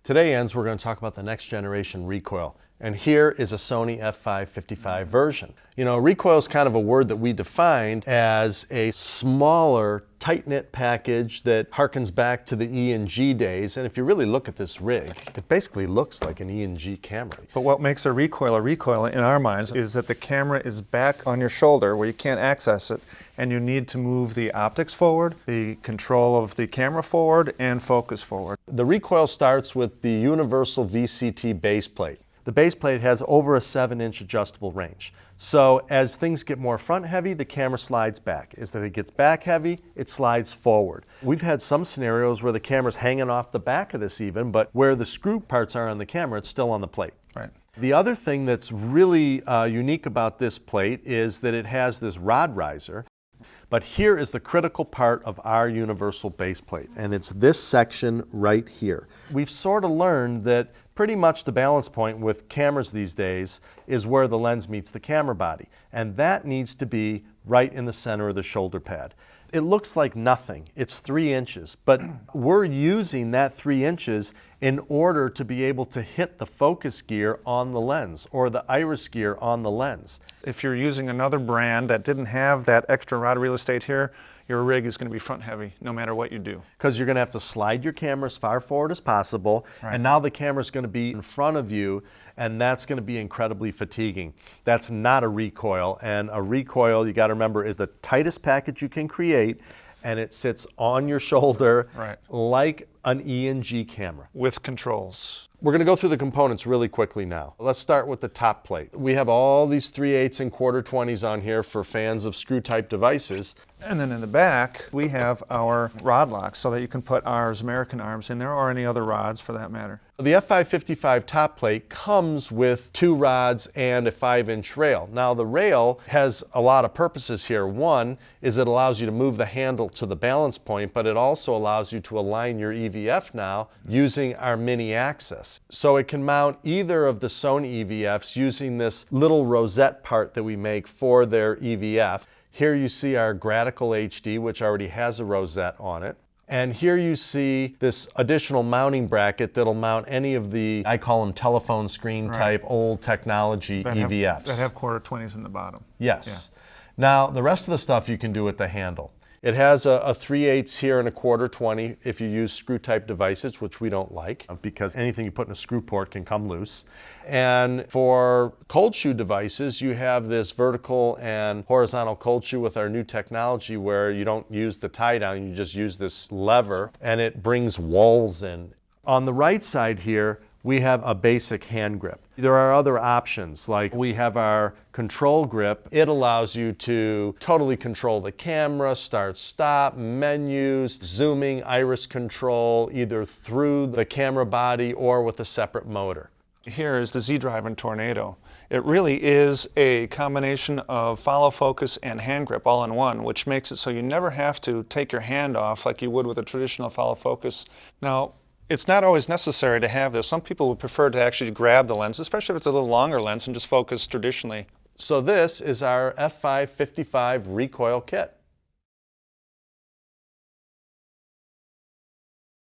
Today, Enz, we're going to talk about the next generation recoil. And here is a Sony F55 version. You know, recoil is kind of a word that we defined as a smaller, tight-knit package that harkens back to the E and G days. And if you really look at this rig, it basically looks like an E and G camera. But what makes a recoil in our minds is that the camera is back on your shoulder where you can't access it, and you need to move the optics forward, the control of the camera forward, and focus forward. The recoil starts with the Universal VCT baseplate. The baseplate has over a 7-inch adjustable range. So as things get more front heavy, the camera slides back. As it gets back heavy, it slides forward. We've had some scenarios where the camera's hanging off the back of this even, but where the screw parts are on the camera, it's still on the plate. Right. The other thing that's really unique about this plate is that it has this rod riser. But here is the critical part of our universal base plate, and it's this section right here. We've sort of learned that pretty much the balance point with cameras these days is where the lens meets the camera body, and that needs to be right in the center of the shoulder pad. It looks like nothing. It's 3 inches, but we're using that 3 inches in order to be able to hit the focus gear on the lens or the iris gear on the lens. If you're using another brand that didn't have that extra rod real estate here, your rig is going to be front heavy no matter what you do. Because you're going to have to slide your camera as far forward as possible, right. And now the camera's going to be in front of you, and that's going to be incredibly fatiguing. That's not a recoil, and a recoil, you got to remember, is the tightest package you can create, and it sits on your shoulder, right, like an E and G camera. With controls. We're going to go through the components really quickly now. Let's start with the top plate. We have all these 3/8 and 1/4-20s on here for fans of screw-type devices. And then in the back, we have our rod locks so that you can put our Zamerican arms in there, or any other rods for that matter. The F55 Top Plate comes with 2 rods and a 5-inch rail. Now the rail has a lot of purposes here. One is it allows you to move the handle to the balance point, but it also allows you to align your EVF now using our mini axis. So it can mount either of the Sony EVFs using this little rosette part that we make for their EVF. Here you see our Gratical HD, which already has a rosette on it. And here you see this additional mounting bracket that'll mount any of the, I call them telephone screen type, old technology EVFs. That have 1/4-20s in the bottom. Yes. Yeah. Now, the rest of the stuff you can do with the handle. It has a 3/8 here and a 1/4-20 if you use screw-type devices, which we don't like, because anything you put in a screw port can come loose. And for cold shoe devices, you have this vertical and horizontal cold shoe with our new technology where you don't use the tie-down, you just use this lever, and it brings walls in. On the right side here, we have a basic hand grip. There are other options, like we have our control grip. It allows you to totally control the camera, start, stop, menus, zooming, iris control, either through the camera body or with a separate motor. Here is the ZDrive and Tornado. It really is a combination of follow focus and hand grip all in one, which makes it so you never have to take your hand off like you would with a traditional follow focus. Now, it's not always necessary to have this. Some people would prefer to actually grab the lens, especially if it's a little longer lens, and just focus traditionally. So this is our F55 recoil kit.